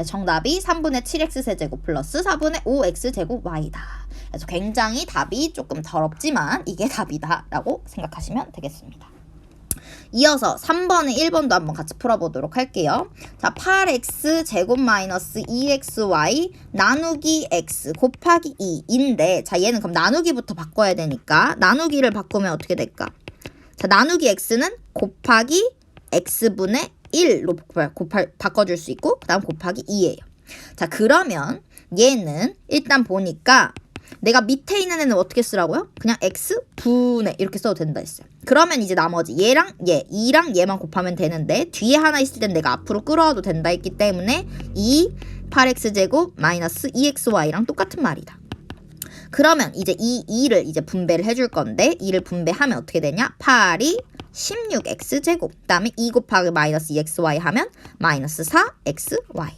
정답이 3분의 7x 세제곱 플러스 4분의 5x제곱 y다. 그래서 굉장히 답이 조금 더럽지만 이게 답이다 라고 생각하시면 되겠습니다. 이어서 3번에 1번도 한번 같이 풀어보도록 할게요. 자, 8x 제곱 마이너스 2xy 나누기 x 곱하기 2인데 자, 얘는 그럼 나누기부터 바꿔야 되니까 나누기를 바꾸면 어떻게 될까? 자, 나누기 x는 곱하기 x분의 1로 바꿔줄 수 있고 그 다음 곱하기 2예요. 자, 그러면 얘는 일단 보니까 내가 밑에 있는 애는 어떻게 쓰라고요? 그냥 x분의 이렇게 써도 된다 했어요. 그러면 이제 나머지 얘랑 얘, 2랑 얘만 곱하면 되는데 뒤에 하나 있을 땐 내가 앞으로 끌어와도 된다 했기 때문에 8x제곱 마이너스 2xy랑 똑같은 말이다. 그러면 이제 이 2를 이제 분배를 해줄 건데 2를 분배하면 어떻게 되냐? 8이 16x제곱. 그 다음에 2 곱하기 마이너스 2xy 하면 마이너스 4xy.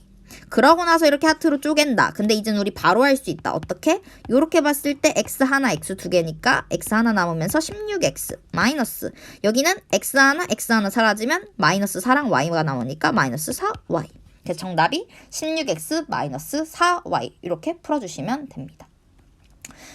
그러고 나서 이렇게 하트로 쪼갠다. 근데 이제는 우리 바로 할 수 있다. 어떻게? 요렇게 봤을 때 x 하나, x 두 개니까 x 하나 남으면서 16x 마이너스. 여기는 x 하나 사라지면 마이너스 4랑 y가 나오니까 마이너스 4y. 그래서 정답이 16x 마이너스 4y 이렇게 풀어주시면 됩니다.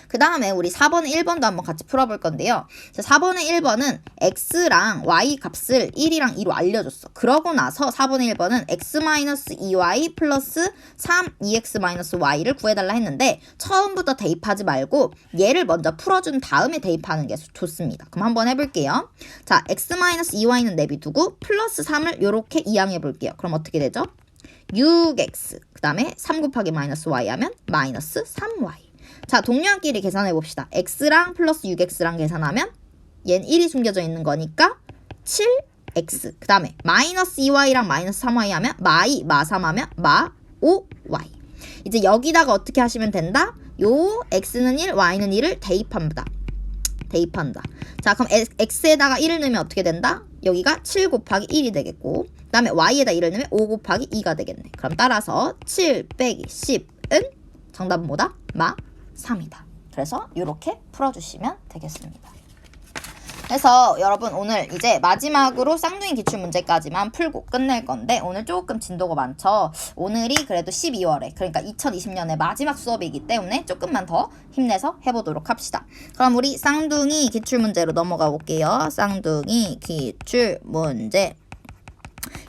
그 다음에 우리 4번에 1번도 한번 같이 풀어볼 건데요. 4번에 1번은 x랑 y 값을 1이랑 2로 알려줬어. 그러고 나서 4번에 1번은 x-2y 플러스 3-2x-y를 구해달라 했는데 처음부터 대입하지 말고 얘를 먼저 풀어준 다음에 대입하는 게 좋습니다. 그럼 한번 해볼게요. 자, x-2y는 내비두고 플러스 3을 이렇게 이항해 볼게요. 그럼 어떻게 되죠? 6x 그 다음에 3 곱하기 마이너스 y 하면 마이너스 3y. 자, 동료한끼리 계산해 봅시다. x랑 플러스 6x랑 계산하면 얘는 1이 숨겨져 있는 거니까 7x 그 다음에 마이너스 2y랑 마이너스 3y 하면 마3 하면 마5y. 이제 여기다가 어떻게 하시면 된다? 요 x는 1, y는 1을 대입한다. 자, 그럼 x에다가 1을 넣으면 어떻게 된다? 여기가 7 곱하기 1이 되겠고 그 다음에 y에다 1을 넣으면 5 곱하기 2가 되겠네. 그럼 따라서 7 빼기 10은 정답은 뭐다? 마 3이다. 그래서 이렇게 풀어주시면 되겠습니다. 그래서 여러분 오늘 이제 마지막으로 쌍둥이 기출문제까지만 풀고 끝낼 건데 오늘 조금 진도가 많죠. 오늘이 그래도 12월에 그러니까 2020년의 마지막 수업이기 때문에 조금만 더 힘내서 해보도록 합시다. 그럼 우리 쌍둥이 기출문제로 넘어가 볼게요. 쌍둥이 기출문제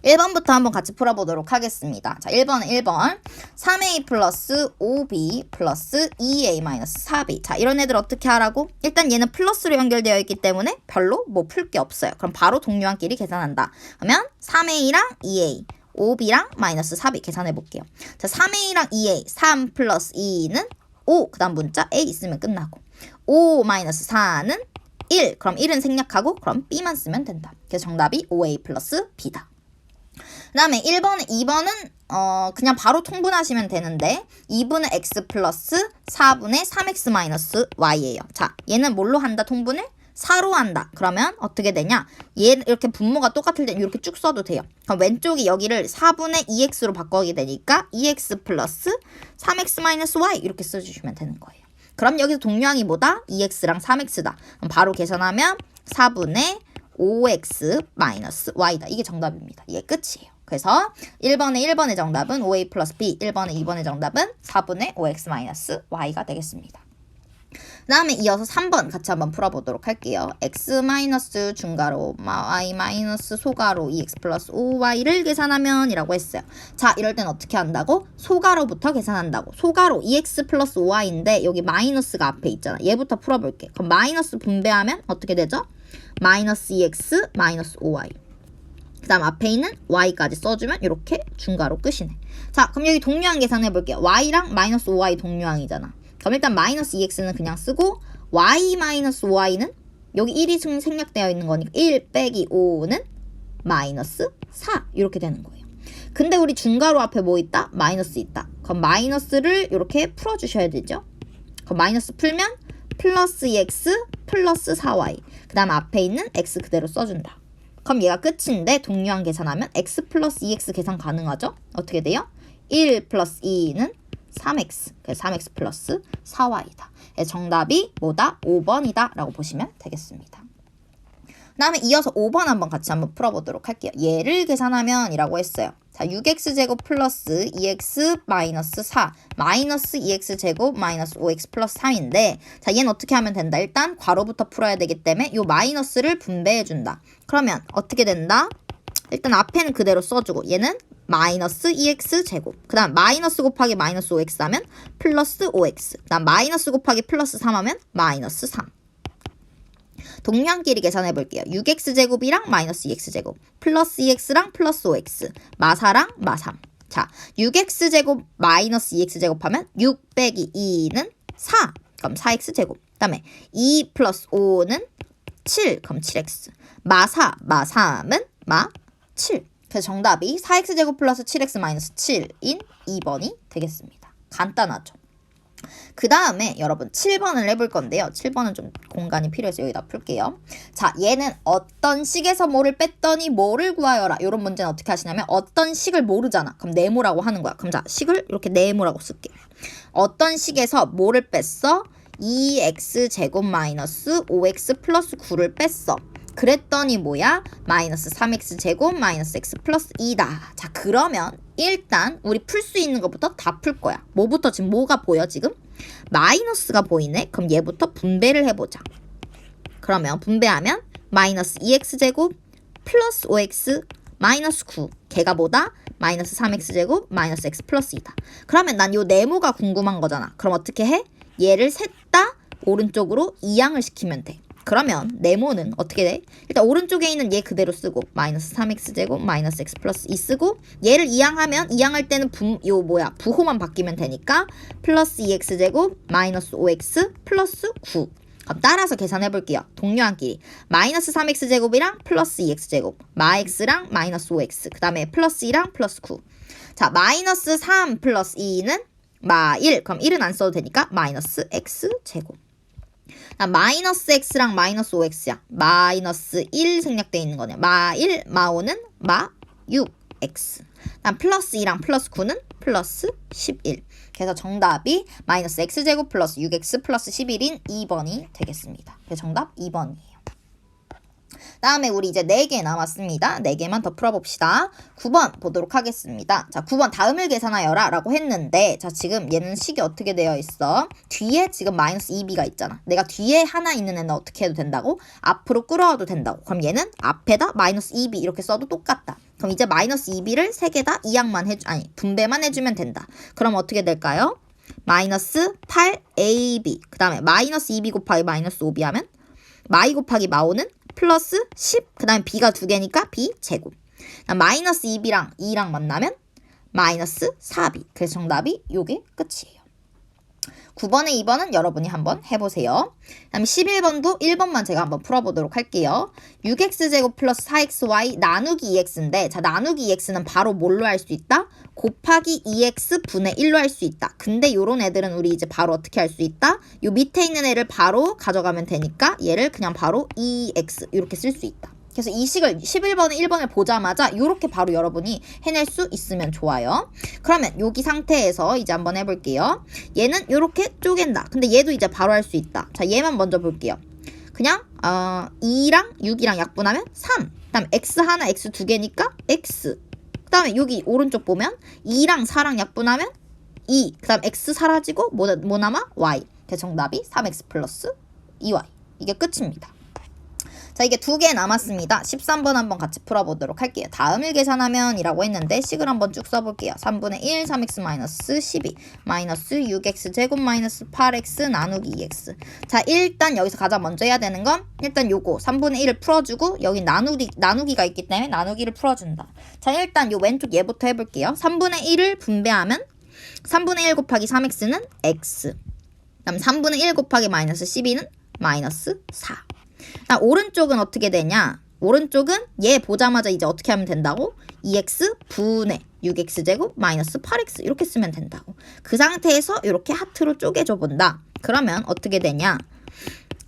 1번부터 한번 같이 풀어보도록 하겠습니다. 자, 1번은 1번 3a 플러스 5b 플러스 2a 마이너스 4b. 자, 이런 애들 어떻게 하라고? 일단 얘는 플러스로 연결되어 있기 때문에 별로 뭐 풀 게 없어요. 그럼 바로 동료한끼리 계산한다. 그러면 3a랑 2a 5b랑 마이너스 4b 계산해 볼게요. 자, 3a랑 2a 3 플러스 2는 5 그 다음 문자 a 있으면 끝나고 5 마이너스 4는 1 그럼 1은 생략하고 그럼 b만 쓰면 된다. 그래서 정답이 5a 플러스 b다. 그 다음에 1번, 2번은 그냥 바로 통분하시면 되는데 2분의 x 플러스 4분의 3x 마이너스 y예요. 자, 얘는 뭘로 한다 통분을? 4로 한다. 그러면 어떻게 되냐? 얘 이렇게 분모가 똑같을 땐 이렇게 쭉 써도 돼요. 그럼 왼쪽이 여기를 4분의 2x로 바꾸게 되니까 2x 플러스 3x 마이너스 y 이렇게 써주시면 되는 거예요. 그럼 여기서 동량이 뭐다? 2x랑 3x다. 그럼 바로 계산하면 4분의 5x 마이너스 y다. 이게 정답입니다. 이게 끝이에요. 그래서 1번의 정답은 5a 플러스 b, 1번의 2번의 정답은 4분의 5x 마이너스 y가 되겠습니다. 그 다음에 이어서 3번 같이 한번 풀어보도록 할게요. x 마이너스 중가로 y 마이너스 소가로 2x 플러스 5y를 계산하면 이라고 했어요. 자, 이럴 땐 어떻게 한다고? 소가로부터 계산한다고. 소가로 2x 플러스 5y인데 여기 마이너스가 앞에 있잖아. 얘부터 풀어볼게. 그럼 마이너스 분배하면 어떻게 되죠? 마이너스 2x 마이너스 5y. 그 다음 앞에 있는 y까지 써주면 이렇게 중가로 끝이네. 자, 그럼 여기 동류항 계산해 볼게요. y랑 마이너스 5y 동류항이잖아. 그럼 일단 마이너스 2x는 그냥 쓰고 y 마이너스 5y는 여기 1이 생략되어 있는 거니까 1 빼기 5는 마이너스 4 이렇게 되는 거예요. 근데 우리 중가로 앞에 뭐 있다? 마이너스 있다. 그럼 마이너스를 이렇게 풀어주셔야 되죠. 그럼 마이너스 풀면 플러스 2x 플러스 4y 그 다음 앞에 있는 x 그대로 써준다. 그럼 얘가 끝인데 동류항 계산하면 x 플러스 2x 계산 가능하죠? 어떻게 돼요? 1 플러스 2는 3x 그래서 3x 플러스 4y다. 정답이 뭐다? 5번이다 라고 보시면 되겠습니다. 그 다음에 이어서 5번 한번 같이 한번 풀어보도록 할게요. 얘를 계산하면 이라고 했어요. 자, 6x제곱 플러스 2x 마이너스 4 마이너스 2x제곱 마이너스 5x 플러스 3인데 자, 얘는 어떻게 하면 된다? 일단 괄호부터 풀어야 되기 때문에 이 마이너스를 분배해준다. 그러면 어떻게 된다? 일단 앞에는 그대로 써주고 얘는 마이너스 2x제곱 그 다음 마이너스 곱하기 마이너스 5x 하면 플러스 5x 그 다음 마이너스 곱하기 플러스 3 하면 마이너스 3. 동량끼리 계산해 볼게요. 6x제곱이랑 마이너스 2x제곱 플러스 2x랑 플러스 5x 마4랑 마3. 자, 6x제곱 마이너스 2x제곱 하면 6 빼기 2는 4 그럼 4x제곱 그 다음에 2 플러스 5는 7 그럼 7x 마4 마3은 마7 그래서 정답이 4x제곱 플러스 7x 마이너스 7인 2번이 되겠습니다. 간단하죠? 그 다음에 여러분 7번을 해볼 건데요. 7번은 좀 공간이 필요해서 여기다 풀게요. 자, 얘는 어떤 식에서 뭐를 뺐더니 뭐를 구하여라. 이런 문제는 어떻게 하시냐면 어떤 식을 모르잖아. 그럼 네모라고 하는 거야. 그럼 자, 식을 이렇게 네모라고 쓸게. 어떤 식에서 뭐를 뺐어? 2x제곱 마이너스 5x 플러스 9를 뺐어. 그랬더니 뭐야? 마이너스 3x제곱 마이너스 x 플러스 2다. 자, 그러면 일단 우리 풀 수 있는 것부터 다 풀 거야. 뭐부터 지금 뭐가 보여 지금? 마이너스가 보이네. 그럼 얘부터 분배를 해보자. 그러면 분배하면 마이너스 2x제곱 플러스 5x 마이너스 9. 걔가 뭐다? 마이너스 3x제곱 마이너스 x 플러스 2다. 그러면 난 요 네모가 궁금한 거잖아. 그럼 어떻게 해? 얘를 셋 다 오른쪽으로 이항을 시키면 돼. 그러면 네모는 어떻게 돼? 일단 오른쪽에 있는 얘 그대로 쓰고 마이너스 3x제곱 마이너스 x 플러스 2 쓰고 얘를 이항하면 이항할 때는 부호만 바뀌면 되니까 플러스 2x제곱 마이너스 5x 플러스 9. 그럼 따라서 계산해 볼게요. 동료한끼리 마이너스 3x제곱이랑 플러스 2x제곱 마x랑 마이너스 5x 그 다음에 플러스 2랑 플러스 9. 자, 마이너스 3 플러스 2는 마1. 그럼 1은 안 써도 되니까 마이너스 x제곱. 마이너스 x랑 마이너스 5x야. 마이너스 1 생략되어 있는 거네. 마1, 마5는 마6x. 플러스 2랑 플러스 9는 플러스 11. 그래서 정답이 마이너스 x제곱 플러스 6x 플러스 11인 2번이 되겠습니다. 그래서 정답 2번이에요. 다음에 우리 이제 4개 남았습니다. 4개만 더 풀어봅시다. 9번 보도록 하겠습니다. 자, 9번 다음을 계산하여라 라고 했는데 자, 지금 얘는 식이 어떻게 되어 있어? 뒤에 지금 마이너스 2b가 있잖아. 내가 뒤에 하나 있는 애는 어떻게 해도 된다고? 앞으로 끌어와도 된다고. 그럼 얘는 앞에다 마이너스 2b 이렇게 써도 똑같다. 그럼 이제 마이너스 2b를 3개 다 이항만 분배만 해주면 된다. 그럼 어떻게 될까요? 마이너스 8ab 그 다음에 마이너스 2b 곱하기 마이너스 5b 하면 마이 곱하기 마오는 플러스 10, 그 다음에 b가 2개니까 b 제곱. 마이너스 2b랑 2랑 만나면 마이너스 4b. 그래서 정답이 요게 끝이에요. 9번에 2번은 여러분이 한번 해보세요. 그 다음에 11번도 1번만 제가 한번 풀어보도록 할게요. 6x제곱 플러스 4xy 나누기 2x인데 자, 나누기 2x는 바로 뭘로 할 수 있다? 곱하기 2x 분의 1로 할 수 있다. 근데 요런 애들은 우리 이제 바로 어떻게 할 수 있다? 요 밑에 있는 애를 바로 가져가면 되니까 얘를 그냥 바로 2x 이렇게 쓸 수 있다. 그래서 이 식을 11번에 1번을 보자마자 이렇게 바로 여러분이 해낼 수 있으면 좋아요. 그러면 여기 상태에서 이제 한번 해볼게요. 얘는 이렇게 쪼갠다. 근데 얘도 이제 바로 할 수 있다. 자, 얘만 먼저 볼게요. 그냥 2랑 6이랑 약분하면 3. 그 다음에 x 하나 x 2개니까 x. 그 다음에 여기 오른쪽 보면 2랑 4랑 약분하면 2. 그 다음 x 사라지고 뭐 남아? y. 그래서 정답이 3x 플러스 2y. 이게 끝입니다. 자, 이게 2개 남았습니다. 13번 한번 같이 풀어보도록 할게요. 다음을 계산하면 이라고 했는데 식을 한번 쭉 써볼게요. 3분의 1, 3x 마이너스 12 마이너스 6x 제곱 마이너스 8x 나누기 2x. 자, 일단 여기서 가장 먼저 해야 되는 건 일단 요거 3분의 1을 풀어주고 여기 나누기가 있기 때문에 나누기를 풀어준다. 자, 일단 요 왼쪽 얘부터 해볼게요. 3분의 1을 분배하면 3분의 1 곱하기 3x는 x. 그다음 3분의 1 곱하기 마이너스 12는 마이너스 4. 오른쪽은 어떻게 되냐? 오른쪽은 얘 보자마자 이제 어떻게 하면 된다고? 2x 분의 6x제곱 마이너스 8x 이렇게 쓰면 된다고. 그 상태에서 이렇게 하트로 쪼개줘 본다. 그러면 어떻게 되냐?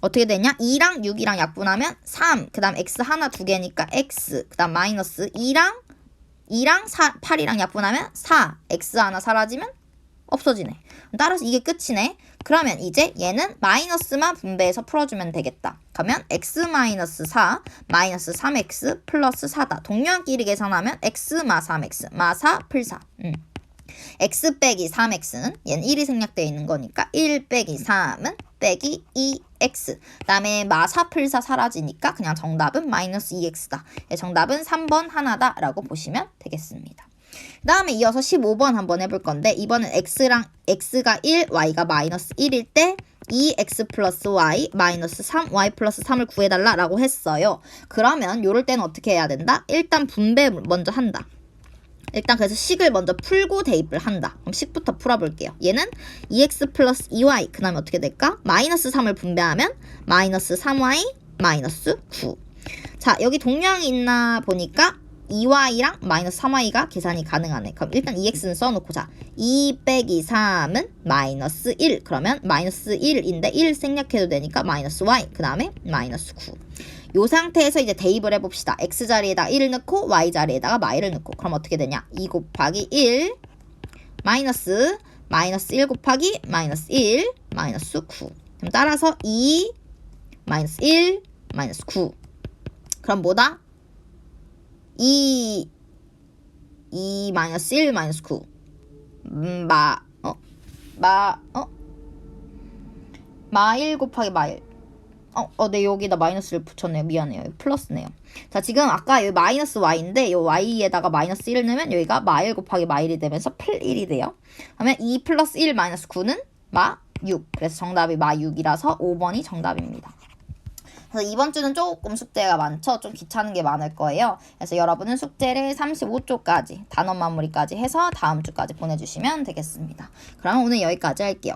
2랑 6이랑 약분하면 3. 그 다음 x 하나 2개니까 x. 그 다음 마이너스 2랑 8이랑 약분하면 4. x 하나 사라지면 없어지네. 따라서 이게 끝이네. 그러면 이제 얘는 마이너스만 분배해서 풀어주면 되겠다. 그러면 x 마이너스 4 마이너스 3x 플러스 4다. 동료한끼리 계산하면 x 마 3x 마 4 플 4. x 빼기 3x는 얘는 1이 생략되어 있는 거니까 1 빼기 3은 빼기 2x. 그 다음에 마 4 플 4 사라지니까 그냥 정답은 마이너스 2x다. 정답은 3번 하나다 라고 보시면 되겠습니다. 그 다음에 이어서 15번 한번 해볼 건데 이번엔 x가 1, y가 마이너스 1일 때 2x 플러스 y 마이너스 3, y 플러스 3을 구해달라 라고 했어요. 그러면 요럴 때는 어떻게 해야 된다? 일단 분배 먼저 한다. 일단 그래서 식을 먼저 풀고 대입을 한다. 그럼 식부터 풀어볼게요. 얘는 2x 플러스 2y 그 다음에 어떻게 될까? 마이너스 3을 분배하면 마이너스 3y 마이너스 9. 자, 여기 동량이 있나 보니까 2y랑 마이너스 3y가 계산이 가능하네. 그럼 일단 2x는 써놓고 자 2 빼기 3은 마이너스 1. 그러면 마이너스 1인데 1 생략해도 되니까 마이너스 y. 그 다음에 마이너스 9. 요 상태에서 이제 대입을 해봅시다. x 자리에다 1을 넣고 y 자리에다가 마이를 넣고 그럼 어떻게 되냐? 2 곱하기 1 마이너스 1 곱하기 마이너스 1 마이너스 9. 그럼 따라서 2 마이너스 1 마이너스 9. 그럼 뭐다? 2 마이너스 1 마이너스 9. 마 1 곱하기 마 1. 네, 여기다 마이너스를 붙였네요. 미안해요. 플러스네요. 자, 지금 아까 여기 마이너스 y인데, 이 y에다가 마이너스 1을 넣으면 여기가 마 1 곱하기 마 1이 되면서 플 1이 돼요. 그러면 2 플러스 1 마이너스 9는 마 6. 그래서 정답이 마 6이라서 5번이 정답입니다. 그래서 이번 주는 조금 숙제가 많죠. 좀 귀찮은 게 많을 거예요. 그래서 여러분은 숙제를 35쪽까지, 단원 마무리까지 해서 다음 주까지 보내주시면 되겠습니다. 그럼 오늘 여기까지 할게요.